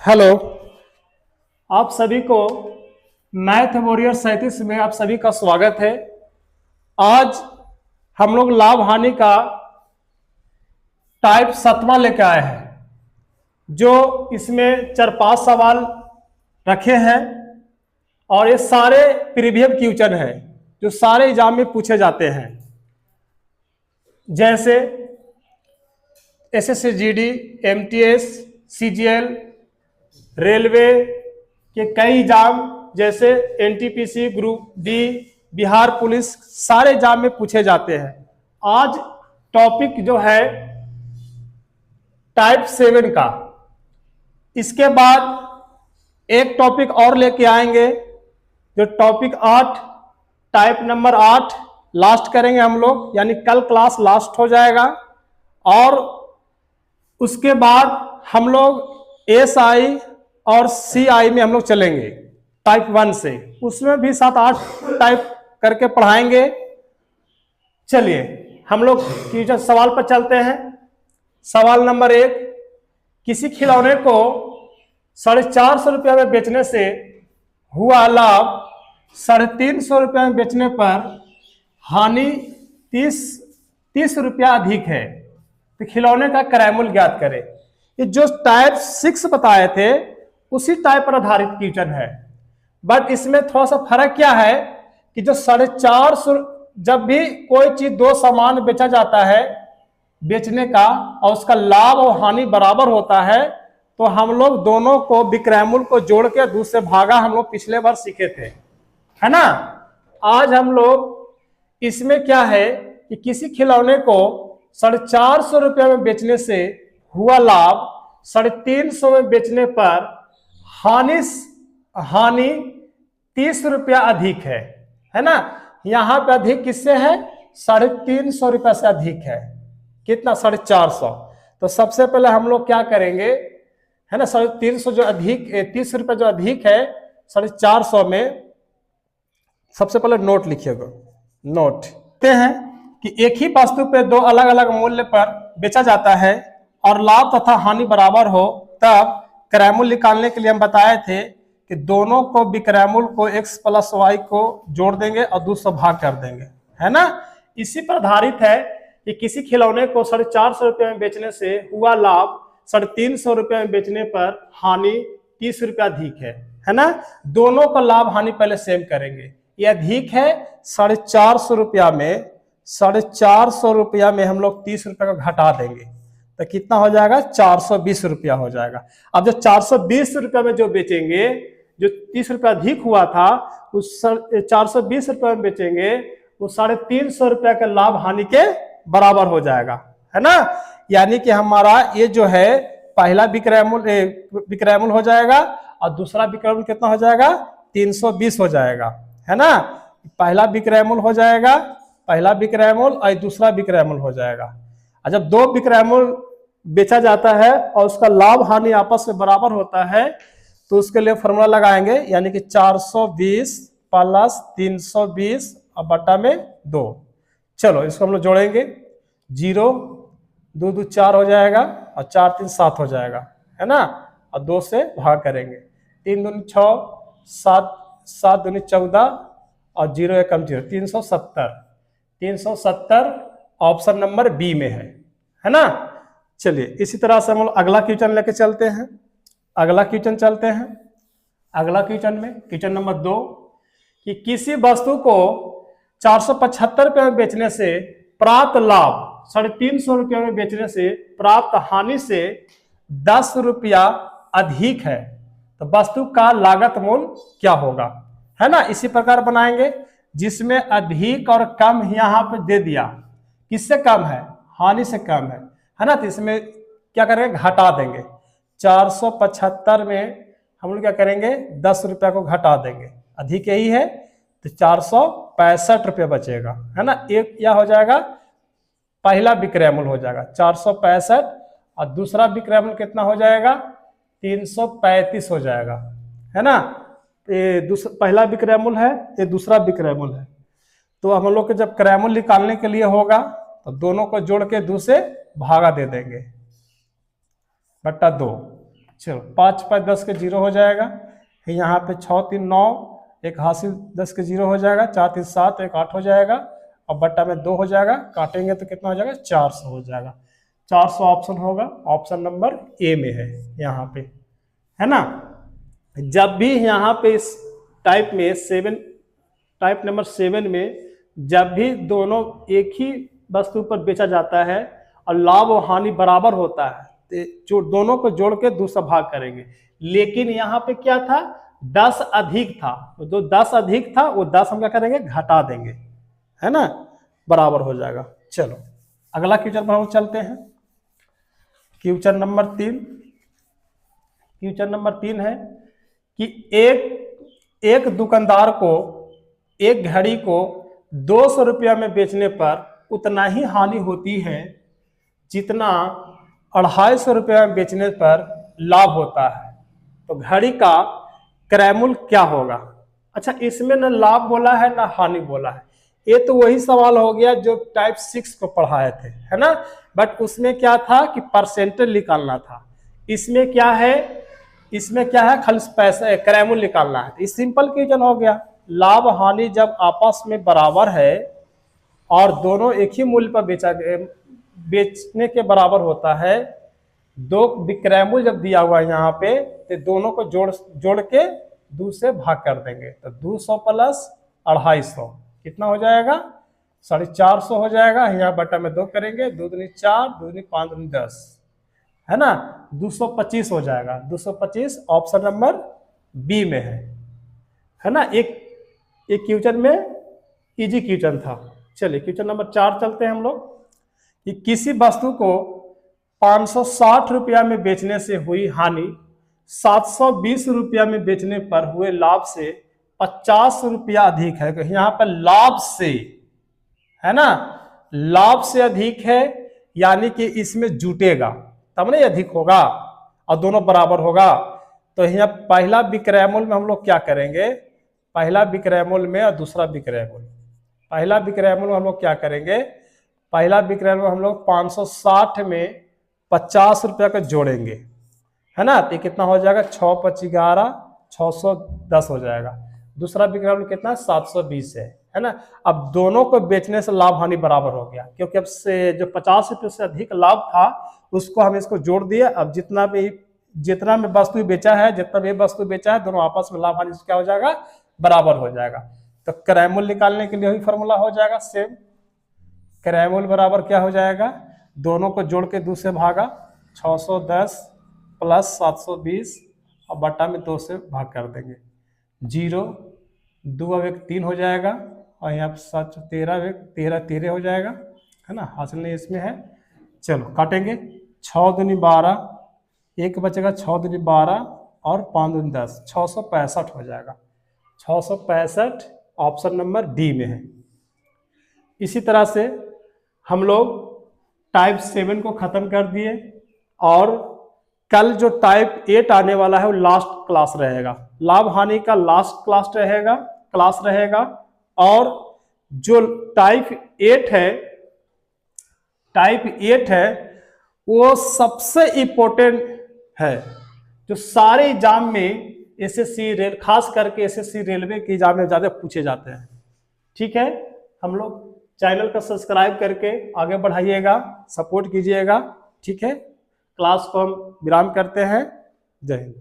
Hello, आप सभी को मैथ वॉरियर 37 में आप सभी का स्वागत है। आज हम लोग लाभ हानि का टाइप 7वां लेके आए हैं, जो इसमें 4-5 सवाल रखे हैं और ये सारे प्रीवियस क्वेश्चन हैं जो सारे एग्जाम में पूछे जाते हैं। जैसे SSC GD, MTS, CGL, railway के कई एग्जाम जैसे NTPC, group D, Bihar police, सारे एग्जाम में पूछे जाते हैं। आज टॉपिक जो है टाइप 7 का, इसके बाद एक टॉपिक और लेके आएंगे जो टॉपिक 8, टाइप नंबर 8 लास्ट करेंगे हम लोग, यानी कल क्लास लास्ट हो जाएगा। और उसके बाद हम लोग एसआई और सीआई में हम लोग चलेंगे टाइप 1 से, उसमें भी 7-8 टाइप करके पढ़ाएंगे। चलिए हम लोग क्वेश्चन सवाल पर चलते हैं। सवाल नंबर 1, किसी खिलौने को 450 रुपये में बेचने से हुआ लाभ 350 रुपये में बेचने पर हानि 30 रुपया अधिक है, तो खिलौने का क्रय मूल्य ज्ञात करें। ये जो टाइप 6 बताए थे उसी टाइप पर आधारित क्वेश्चन है, बट इसमें थोड़ा सा फर्क क्या है कि जो 450, जब भी कोई चीज दो सामान बेचा जाता है बेचने का और उसका लाभ और हानि बराबर होता है, तो हम लोग दोनों को विक्रय मूल्य को जोड़ के दूसरे भागा हम लोग पिछले बार सीखे थे, है ना। आज हम लोग इसमें क्या है कि किसी खिलौने को 450 रुपये में बेचने से हुआ लाभ 350 में बेचने पर हानि 30 रुपया अधिक है ना। यहां पे अधिक किससे है? 350 रुपया से अधिक है। कितना? 450। तो सबसे पहले हम लोग क्या करेंगे, है ना, 350 जो अधिक, 30 रुपया जो अधिक है 450 में, सबसे पहले नोट लिखिएगा। नोट कहते हैं कि एक ही वस्तु पे दो अलग अलग मूल्य पर बेचा जाता है और लाभ तथा हानि बराबर हो, तब क्रय मूल्य निकालने के लिए हम बताए थे कि दोनों को विक्रय मूल्य को x + y को जोड़ देंगे और 200 भाग कर देंगे, है ना। इसी पर आधारित है कि किसी खिलौने को 450 रुपये में बेचने से हुआ लाभ 350 रुपये में बेचने पर हानि 30 रुपया अधिक है ना। दोनों का लाभ हानि पहले सेम करेंगे। ये अधिक है 450 रुपया में, 450 रुपया में हम लोग 30 रुपया का घटा देंगे तो कितना हो जाएगा? 420 रुपया हो जाएगा। अब जो 420 रुपया में जो बेचेंगे, जो 30 रुपया अधिक हुआ था उस 420 रुपया में बेचेंगे, वो 350 रुपया का लाभ हानि के बराबर हो जाएगा, है ना। यानी कि हमारा ये जो है पहला विक्रय मूल्य हो जाएगा और दूसरा विक्रय मूल्य कितना हो जाएगा? 320 हो जाएगा, है ना। पहला विक्रय मूल्य हो जाएगा, पहला विक्रय मूल्य और दूसरा विक्रय मूल्य हो जाएगा। और जब दो विक्रय मूल्य बेचा जाता है और उसका लाभ हानि आपस में बराबर होता है, तो उसके लिए फॉर्मूला लगाएंगे, यानी कि 420 + 320 और बटा में 2। चलो इसको हम लोग जोड़ेंगे, 0 2 2 4 हो जाएगा और 4 3 7 हो जाएगा, है ना। और 2 से भाग करेंगे, 3 दूनी 6, 7 7 दूनी 14 और 0 1 0, 370। 370 ऑप्शन नंबर बी में है ना। चलिए इसी तरह से हम लोग अगला क्वेश्चन लेके चलते हैं। अगला क्वेश्चन चलते हैं। अगला क्वेश्चन में क्वेश्चन नंबर 2, कि किसी वस्तु को 475 रुपये में बेचने से प्राप्त लाभ 350 रुपये में बेचने से प्राप्त हानि से 10 रुपया अधिक है, तो वस्तु का लागत मूल्य क्या होगा, है ना। इसी प्रकार बनाएंगे, जिसमें अधिक और कम यहां पे दे दिया। किससे कम है? हानि से कम है ना। तो इसमें क्या करेंगे? घटा देंगे। 475 में हम लोग क्या करेंगे? 10 रुपया को घटा देंगे, अधिक यही है, तो 465 रुपया बचेगा, है ना। एक यह हो जाएगा, पहला विक्रय मूल्य हो जाएगा 465 और दूसरा विक्रय मूल्य कितना हो जाएगा? 335 हो जाएगा, है ना। ये पहला विक्रय मूल्य है, ये दूसरा विक्रय मूल्य है। तो हम लोग को जब क्रय मूल्य निकालने के लिए होगा तो दोनों को जोड़ के 2 से भागा दे देंगे, बटा 2। चलो 5 5 10 के 0 हो जाएगा, यहाँ पे 6 3 9, एक हासिल 10 के 0 हो जाएगा, 4 3 7, एक 8 हो जाएगा और बट्टा में 2 हो जाएगा, काटेंगे तो कितना हो जाएगा 400 हो जाएगा। 400 ऑप्शन होगा, ऑप्शन नंबर ए में है यहाँ पे, है ना। जब भी यहाँ पे इस टाइप में 7, टाइप नंबर 7 में जब भी दोनों एक ही वस्तु पर बेचा जाता है और लाभ और हानि बराबर होता है तो जो दोनों को जोड़ के दूसरा भाग करेंगे। लेकिन यहाँ पे क्या था, 10 अधिक था, तो जो 10 अधिक था वो 10 हम क्या करेंगे घटा देंगे, है ना, बराबर हो जाएगा। चलो अगला क्वेश्चन पर हम चलते हैं। क्वेश्चन नंबर 3, क्वेश्चन नंबर 3 है कि एक दुकानदार को एक घड़ी को 200 रुपया में बेचने पर उतना ही हानि होती है जितना 250 रुपया में बेचने पर लाभ होता है, तो घड़ी का क्रय मूल्य क्या होगा। अच्छा, इसमें ना लाभ बोला है ना हानि बोला है, ये तो वही सवाल हो गया जो टाइप 6 को पढ़ाए थे, है ना। बट उसमें क्या था कि परसेंटेज निकालना था, इसमें क्या है, इसमें क्या है खाली पैसा क्रय मूल्य निकालना है। इस सिंपल क्वेश्चन हो गया। लाभ हानि जब आपस में बराबर है और दोनों एक ही मूल्य पर बेचने के बराबर होता है, दो विक्रय मूल्य जब दिया हुआ है यहाँ पे तो दोनों को जोड़ के 2 से भाग कर देंगे, तो 200 प्लस 250 कितना हो जाएगा 450 हो जाएगा। यहाँ बटा में 2 करेंगे, 2 दूनी 4, 2 दूनी 5, 2 दूनी 10, है ना, 225 हो जाएगा। 225 ऑप्शन नंबर बी में है ना। एक क्वेश्चन में इजी क्वेश्चन था। चलिए क्वेश्चन नंबर 4 चलते हैं हम लोग कि किसी वस्तु को 560 रुपया में बेचने से हुई हानि 720 रुपया में बेचने पर हुए लाभ से 50 रुपया अधिक है। तो यहाँ पर लाभ से, है ना, लाभ से अधिक है, यानी कि इसमें जुटेगा तब नहीं अधिक होगा और दोनों बराबर होगा। तो यहाँ पहला विक्रय मूल्य में हम लोग क्या करेंगे, पहला विक्रय मूल्य में और दूसरा विक्रय मूल्य, पहला विक्रय मूल्य हम लोग क्या करेंगे, पहला विक्रय मूल्य हम लोग 560 में 50 रुपया का जोड़ेंगे, है ना, तो कितना हो जाएगा 6 5 11, 610 हो जाएगा। दूसरा विक्रय मूल्य कितना 720 है ना। अब दोनों को बेचने से लाभ हानि बराबर हो गया, क्योंकि अब से जो 50 रुपये से अधिक लाभ था उसको हम इसको जोड़ दिए। अब जितना में वस्तु बेचा है, जितना भी वस्तु बेचा है, दोनों आपस में लाभ हानि क्या हो जाएगा बराबर हो जाएगा। तो क्रय मूल्य निकालने के लिए वही फॉर्मूला हो जाएगा सेम। क्रय मूल्य बराबर क्या हो जाएगा, दोनों को जोड़ के 2 से भागा, 610 प्लस 720 और बटा में 2 से भाग कर देंगे। 0 2 अब 1 3 हो जाएगा और यहाँ पर 7 13 13 हो जाएगा, है ना, हासिल नहीं इसमें है। चलो काटेंगे, 6 दूनी 12, 1 बचेगा, 6 दूनी 12 और 5 दूनी 10, 665 हो जाएगा। 665 ऑप्शन नंबर डी में है। इसी तरह से हम लोग टाइप 7 को खत्म कर दिए और कल जो टाइप 8 आने वाला है वो लास्ट क्लास रहेगा, लाभ हानि का लास्ट क्लास रहेगा। और जो टाइप 8 है वो सबसे इम्पोर्टेंट है, जो सारे एग्जाम में एसएससी खास करके एसएससी रेलवे के एग्जाम में ज्यादा पूछे जाते हैं। ठीक है, हम लोग चैनल का सब्सक्राइब करके आगे बढ़ाइएगा, सपोर्ट कीजिएगा। ठीक है, क्लास को हम विराम करते हैं। जय हिंद।